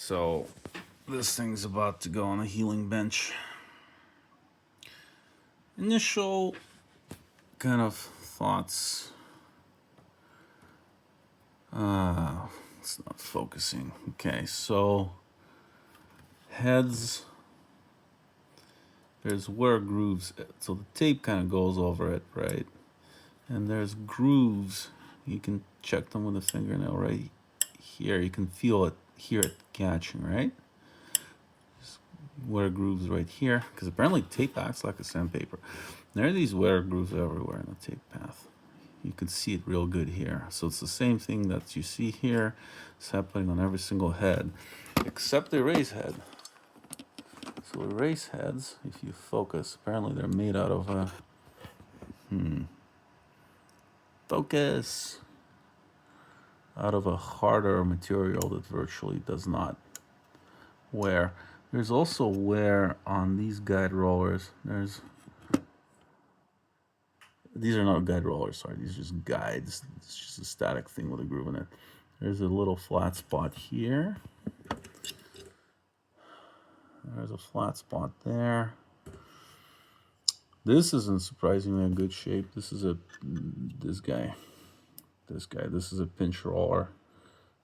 So this thing's about to go on a healing bench. Initial kind of thoughts. It's not focusing. Okay, so heads. There's where grooves. So the tape kind of goes over it, right? And there's grooves. You can check them with a fingernail right here. You can feel it, hear it catching, right? Wear grooves right here, because apparently tape acts like a sandpaper. There are these wear grooves everywhere in the tape path. You can see it real good here. So it's the same thing that you see here. It's happening on every single head, except the erase head. So erase heads, if you focus, apparently they're made out of focus, out of a harder material that virtually does not wear. There's also wear on these guide rollers. These are not guide rollers, sorry, these are just guides. It's just a static thing with a groove in it. There's a little flat spot here. There's a flat spot there. This is in surprisingly a good shape. This is this guy. This is a pinch roller.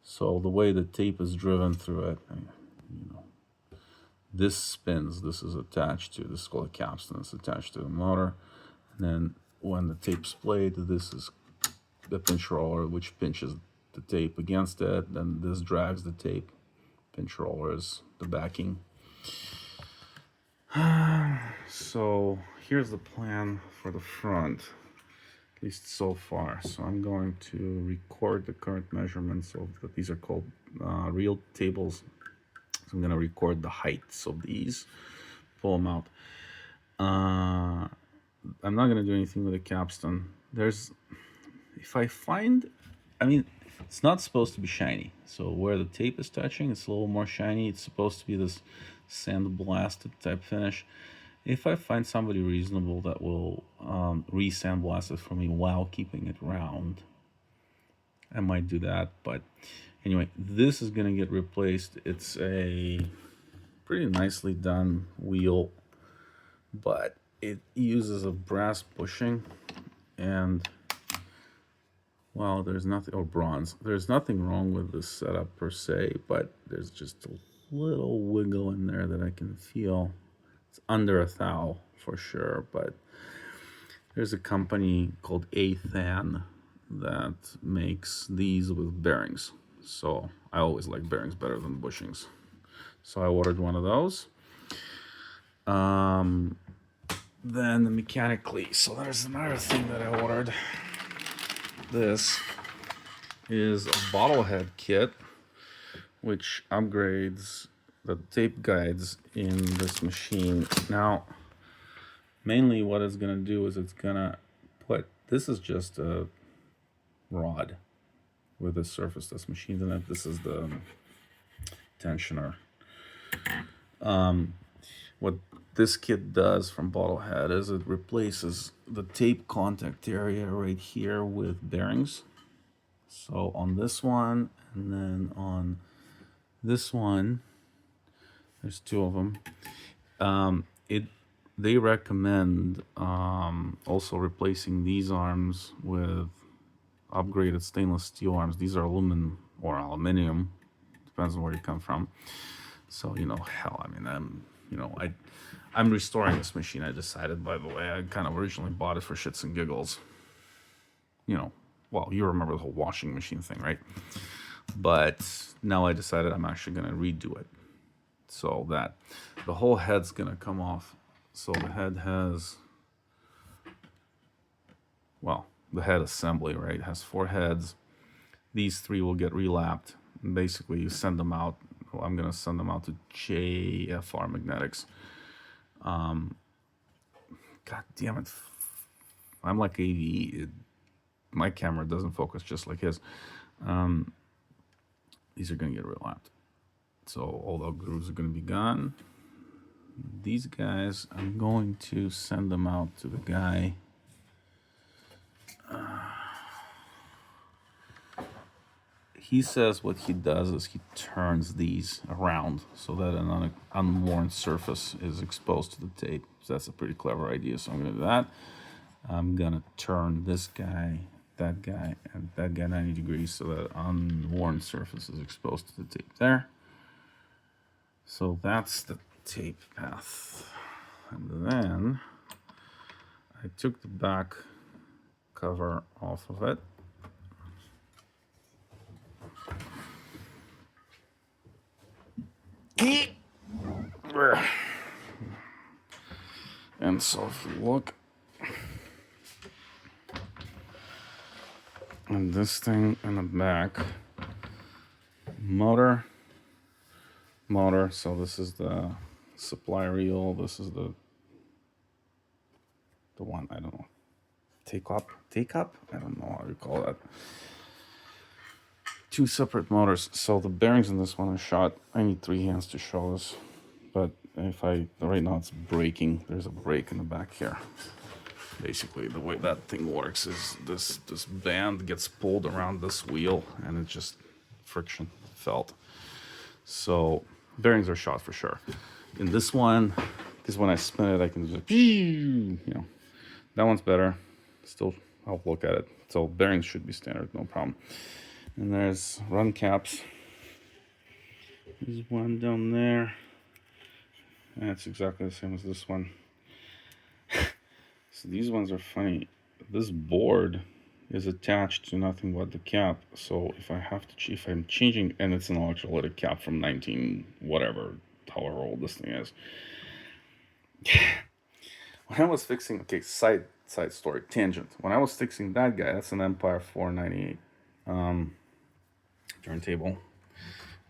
So the way the tape is driven through it, you know, this spins. This is attached to, this is called a capstan. It's attached to the motor. And then when the tape's played, this is the pinch roller, which pinches the tape against it. Then this drags the tape. Pinch roller is the backing. So here's the plan for the front, at least so far. So I'm going to record the current measurements of these are called real tables. So I'm going to record the heights of these, pull them out. I'm not going to do anything with the capstan. If I find, it's not supposed to be shiny. So where the tape is touching, it's a little more shiny. It's supposed to be this sandblasted type finish. If I find somebody reasonable that will re-sandblast it for me while keeping it round, I might do that. But anyway, this is going to get replaced. It's a pretty nicely done wheel, but it uses a brass bushing, and well, there's nothing, or bronze. There's nothing wrong with this setup per se, but there's just a little wiggle in there that I can feel. It's under a thou for sure, but there's a company called Athan that makes these with bearings. So I always like bearings better than bushings. So I ordered one of those. Then mechanically, so there's another thing that I ordered. This is a bottle head kit, which upgrades the tape guides in this machine. Now, mainly what it's going to do is it's going to put, this is just a rod with a surface that's machined in it. This is the tensioner. What this kit does from Bottlehead is it replaces the tape contact area right here with bearings. So on this one, and then on this one, there's two of them. They recommend also replacing these arms with upgraded stainless steel arms. These are aluminum or aluminium, depends on where you come from. So hell, I'm restoring this machine. I decided, by the way, I kind of originally bought it for shits and giggles. Well, you remember the whole washing machine thing, right? But now I decided I'm actually going to redo it. So that the whole head's going to come off. So the head has, well, the head assembly, right, has 4 heads. These 3 will get relapped. And basically, you send them out. Well, I'm going to send them out to JFR Magnetics. God damn it. I'm like AV. My camera doesn't focus just like his. These are going to get relapped. So all the grooves are going to be gone. These guys, I'm going to send them out to the guy. he says what he does is he turns these around so that an unworn surface is exposed to the tape. So that's a pretty clever idea. So I'm going to do that. I'm going to turn this guy, and that guy 90 degrees so that unworn surface is exposed to the tape there. So that's the tape path. And then I took the back cover off of it. And so if you look, and this thing in the back, motor, so this is the supply reel, this is the one, I don't know, take up, I don't know how you call that. Two separate motors. So the bearings in this one are shot. I need 3 hands to show this, but right now it's braking. There's a brake in the back here. Basically, the way that thing works is this band gets pulled around this wheel, and it's just friction felt. So bearings are shot for sure. In this one, because when I spin it, I can just, that one's better. Still, I'll look at it. So bearings should be standard, no problem. And there's run caps. There's one down there. And it's exactly the same as this one. So these ones are funny. This board is attached to nothing but the cap. So if I'm changing, and it's an electrolytic cap from 19 whatever, however old this thing is. When I was fixing, side story, tangent. When I was fixing that guy, that's an Empire 498 turntable.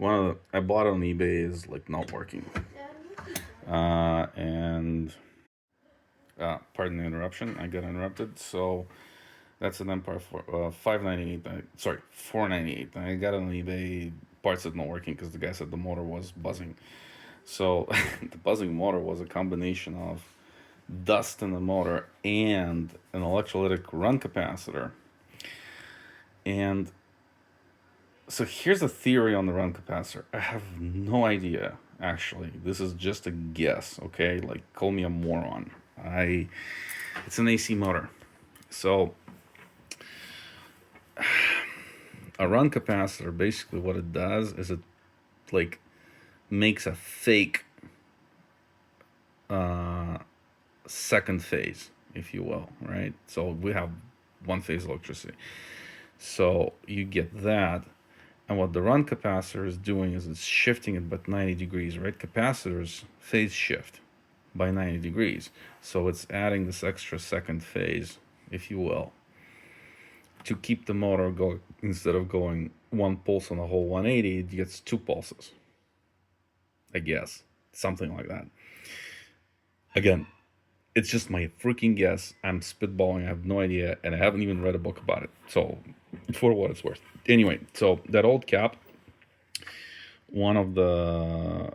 I bought it on eBay, is like not working. Pardon the interruption, I got interrupted. So that's an Empire 498. I got it on eBay. Parts are not working because the guy said the motor was buzzing. So the buzzing motor was a combination of dust in the motor and an electrolytic run capacitor. And so here's a theory on the run capacitor. I have no idea, actually. This is just a guess, okay? Like, call me a moron. It's an AC motor. So a run capacitor, basically what it does is it like makes a fake second phase, if you will, right? So we have one phase electricity. So you get that. And what the run capacitor is doing is it's shifting it by 90 degrees, right? Capacitors phase shift by 90 degrees. So it's adding this extra second phase, if you will, to keep the motor going. Instead of going one pulse on the whole 180, it gets 2 pulses. I guess. Something like that. Again, it's just my freaking guess. I'm spitballing. I have no idea. And I haven't even read a book about it. So, for what it's worth. Anyway, so that old cap, one of the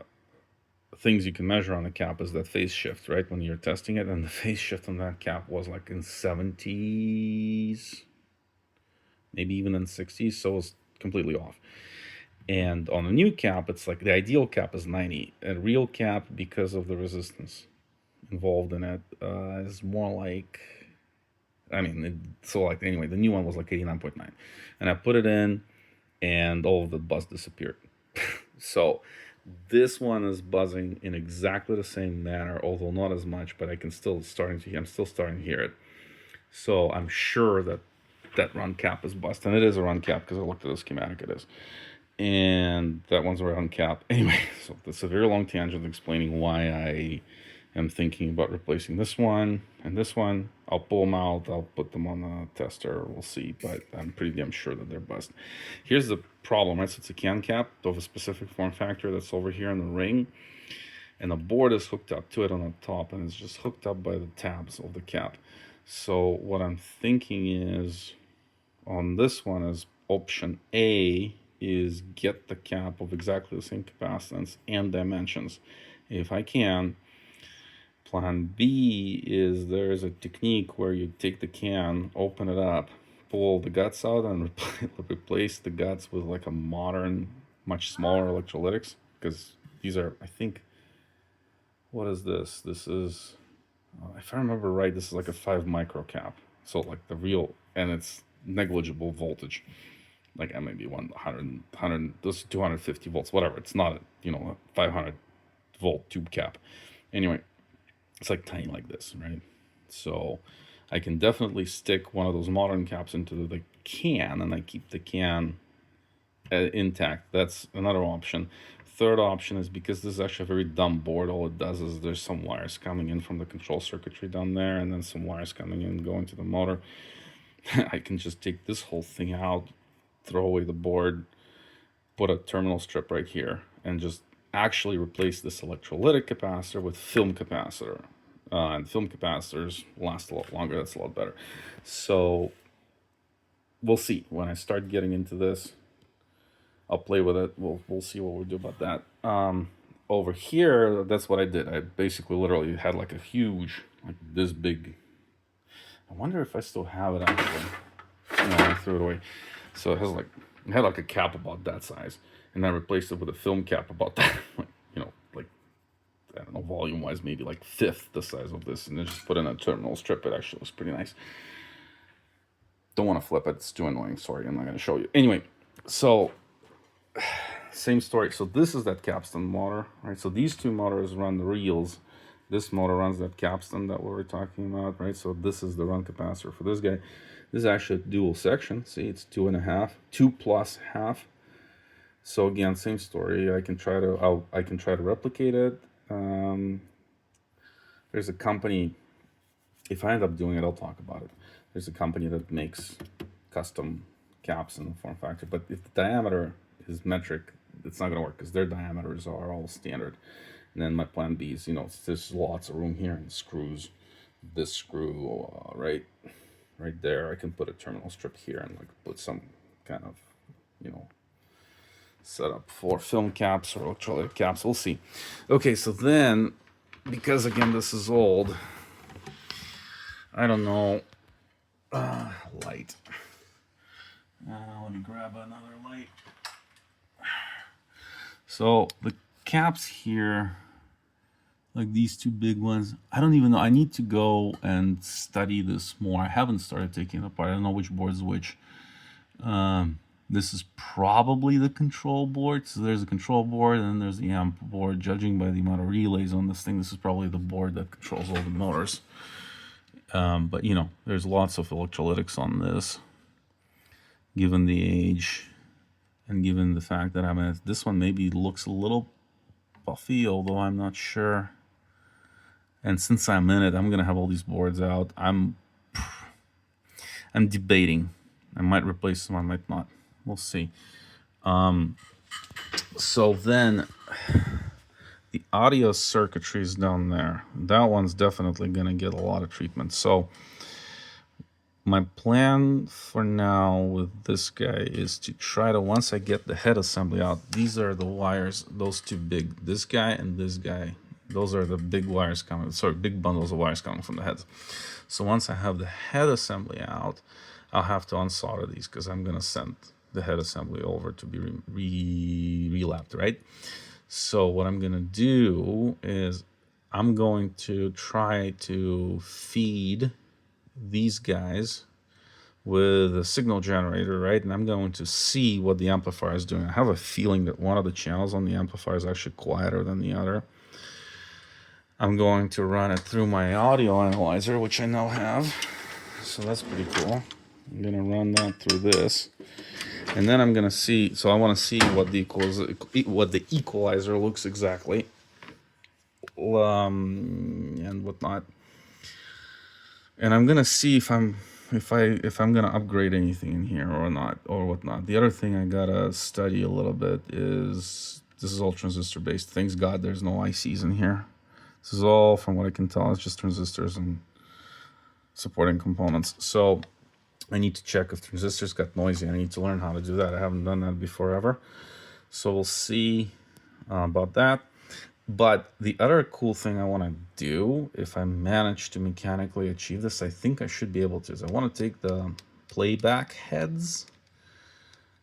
things you can measure on the cap is that phase shift, right? When you're testing it. And the phase shift on that cap was like in 70s, maybe even in 60s. So it was completely off. And on a new cap, it's like the ideal cap is 90. A real cap, because of the resistance involved in it, is more like, anyway, the new one was like 89.9. And I put it in, and all of the buzz disappeared. So this one is buzzing in exactly the same manner, although not as much, but I'm still starting to hear it. So I'm sure that run cap is buzzed, and it is a run cap because I looked at the schematic, it is. And that one's a run cap. Anyway, so that's a very long tangent explaining why I am thinking about replacing this one and this one. I'll pull them out, I'll put them on the tester, we'll see, but I'm pretty damn sure that they're buzzed. Here's the problem, right? So it's a can cap of a specific form factor that's over here in the ring, and the board is hooked up to it on the top, and it's just hooked up by the tabs of the cap. So what I'm thinking is, on this one, is option A is get the cap of exactly the same capacitance and dimensions if I can. Plan B is there is a technique where you take the can, open it up, pull the guts out and replace the guts with like a modern, much smaller electrolytics, because these are, I think, what is this? This is, if I remember right, this is like a 5 micro cap. So like the real, and it's negligible voltage. Like maybe 100, this is 250 volts, whatever. It's not a 500 volt tube cap. Anyway, it's like tiny like this, right? So I can definitely stick one of those modern caps into the can, and I keep the can intact. That's another option. Third option is, because this is actually a very dumb board, all it does is there's some wires coming in from the control circuitry down there, and then some wires coming in going to the motor. I can just take this whole thing out, throw away the board, put a terminal strip right here, and just actually replace this electrolytic capacitor with film capacitor. And film capacitors last a lot longer. That's a lot better. So we'll see. When I start getting into this, I'll play with it. We'll see what we'll do about that. Over here, that's what I did. I basically literally had like a huge, like this big. I wonder if I still have it actually. No, I threw it away. So it had like a cap about that size, and I replaced it with a film cap about that, like I don't know, volume wise, maybe like fifth the size of this, and then just put in a terminal strip. It actually was pretty nice. Don't want to flip it, it's too annoying. Sorry, I'm not going to show you. Anyway, so same story. So this is that capstan motor, right? So these two motors run the reels. This motor runs that capstan that we were talking about, right? So this is the run capacitor for this guy. This is actually a dual section. See, it's 2.5, 2 plus half. So again, same story. I can try to replicate it. There's a company. If I end up doing it, I'll talk about it. There's a company that makes custom caps in the form factor. But if the diameter is metric, it's not going to work, because their diameters are all standard. And then my plan B is, there's lots of room here, and screws. This screw right there. I can put a terminal strip here and like put some kind of, setup for film caps or electrolytic caps. We'll see. Okay, so then, because again this is old, I don't know. Light. Let me grab another light. So the caps here, like these two big ones, I don't even know. I need to go and study this more. I haven't started taking it apart. I don't know which board's which. This is probably the control board. So there's a control board, and then there's the amp board. Judging by the amount of relays on this thing, this is probably the board that controls all the motors. But there's lots of electrolytics on this, given the age and given the fact that this one maybe looks a little puffy, although I'm not sure. And since I'm in it, I'm gonna have all these boards out. I'm debating. I might replace them, I might not. We'll see. So then the audio circuitry is down there. That one's definitely gonna get a lot of treatment. So my plan for now with this guy is to try to, once I get the head assembly out, these are the wires, those two big, this guy and this guy. Those are the big wires coming, big bundles of wires coming from the heads. So once I have the head assembly out, I'll have to unsolder these, because I'm going to send the head assembly over to be relapped, right? So what I'm going to do is I'm going to try to feed these guys with a signal generator, right? And I'm going to see what the amplifier is doing. I have a feeling that one of the channels on the amplifier is actually quieter than the other. I'm going to run it through my audio analyzer, which I now have. So that's pretty cool. I'm going to run that through this. And then I'm going to see, so I want to see what the equalizer looks exactly. And whatnot. And I'm going to see if I'm going to upgrade anything in here or not, or whatnot. The other thing I got to study a little bit is, this is all transistor based. Thanks God there's no ICs in here. This is all, from what I can tell, it's just transistors and supporting components. So I need to check if transistors got noisy. I need to learn how to do that. I haven't done that before ever. So we'll see about that. But the other cool thing I want to do, if I manage to mechanically achieve this, I think I should be able to, is I want to take the playback heads.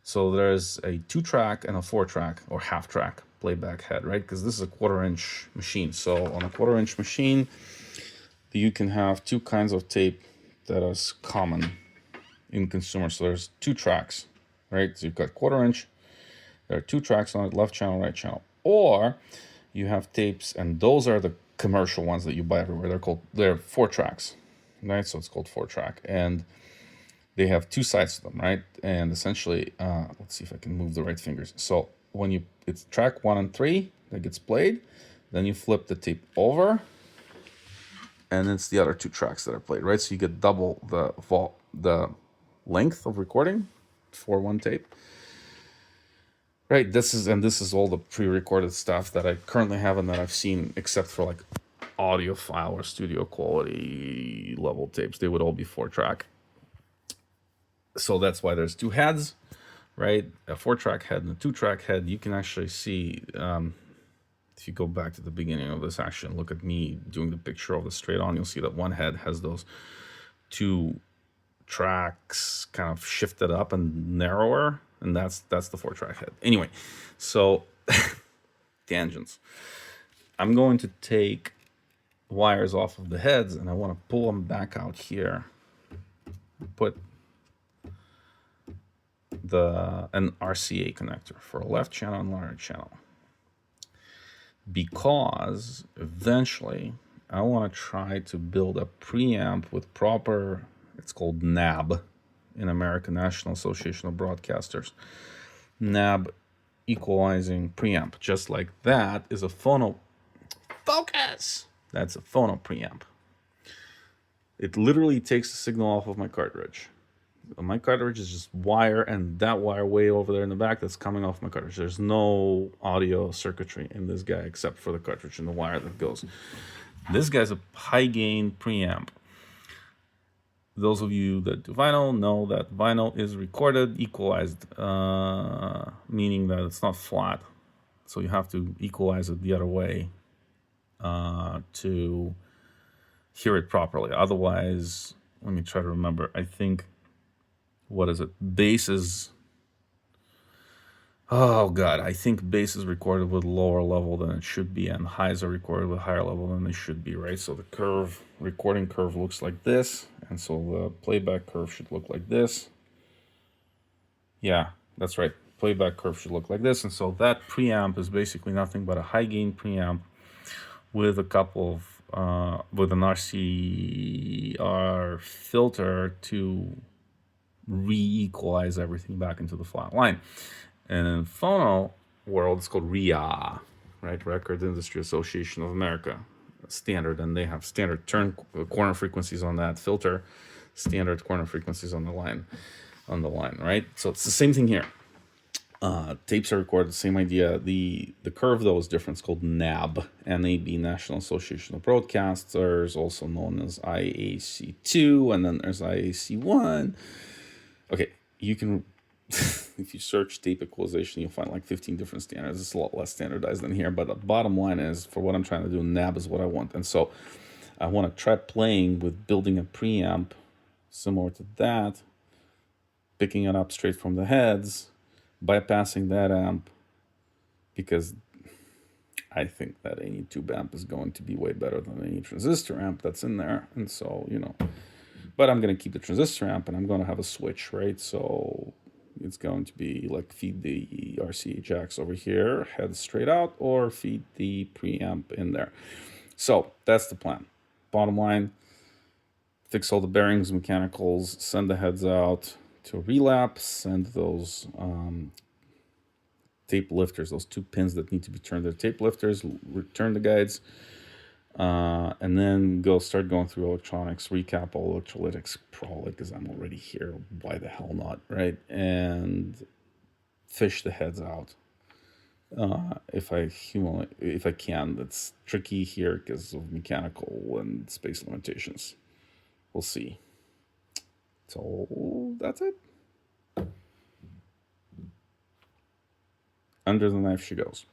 So there's a 2-track and a 4-track or half-track playback head, right? Because this is a 1/4-inch machine. So on a 1/4-inch machine, you can have two kinds of tape that is common in consumer. So there's 2 tracks, right? So you've got 1/4-inch. There are 2 tracks on it, left channel, right channel. Or you have tapes, and those are the commercial ones that you buy everywhere. They're 4 tracks, right? So it's called 4-track, and they have 2 sides to them, right? And essentially, let's see if I can move the right fingers. So when it's track 1 and 3 that gets played, then you flip the tape over, and it's the other 2 tracks that are played, right? So you get double the length of recording for one tape. Right, this is all the pre-recorded stuff that I currently have and that I've seen, except for like audiophile or studio quality level tapes. They would all be 4-track. So that's why there's 2 heads, right? A 4-track head and a 2-track head. You can actually see, if you go back to the beginning of this action, look at me doing the picture of the straight on, you'll see that one head has those 2 tracks kind of shifted up and narrower, and that's the 4-track head. Anyway, so tangents. I'm going to take wires off of the heads, and I want to pull them back out here. Put an RCA connector for a left channel and right channel, because eventually I want to try to build a preamp with proper, it's called NAB in American National Association of Broadcasters. NAB equalizing preamp, just like that is a phono focus. That's a phono preamp. It literally takes the signal off of my cartridge. My cartridge is just wire, and that wire way over there in the back that's coming off my cartridge. There's no audio circuitry in this guy except for the cartridge and the wire that goes. This guy's a high gain preamp. Those of you that do vinyl know that vinyl is recorded equalized, meaning that it's not flat. So you have to equalize it the other way to hear it properly. Otherwise, let me try to remember. I think, what is it? Bass is, oh God, I think bass is recorded with lower level than it should be, and highs are recorded with higher level than they should be, right? So the recording curve looks like this, and so the playback curve should look like this. Yeah, that's right. Playback curve should look like this, and so that preamp is basically nothing but a high gain preamp with a couple of, with an RCR filter to re-equalize everything back into the flat line. And in phono world, it's called RIA, right? Record Industry Association of America standard, and they have standard corner frequencies on that filter, standard corner frequencies on the line, right? So it's the same thing here. Tapes are recorded, same idea. The curve though is different. It's called NAB, NAB, National Association of Broadcasters, also known as IAC2, and then there's IAC1. Okay, you can, if you search tape equalization, you'll find like 15 different standards. It's a lot less standardized than here, but the bottom line is, for what I'm trying to do, NAB is what I want. And so I want to try playing with building a preamp similar to that, picking it up straight from the heads, bypassing that amp, because I think that any tube amp is going to be way better than any transistor amp that's in there. And so, but I'm going to keep the transistor amp, and I'm going to have a switch, right? So it's going to be like feed the RCA jacks over here, head straight out, or feed the preamp in there. So that's the plan. Bottom line, fix all the bearings, mechanicals, send the heads out to relapse, send those tape lifters, those 2 pins that need to be turned, they're tape lifters, return the guides, and then start going through electronics, recap all electrolytics, probably because I'm already here, why the hell not, right? And fish the heads out. If I can. That's tricky here because of mechanical and space limitations. We'll see. So that's it. Under the knife she goes.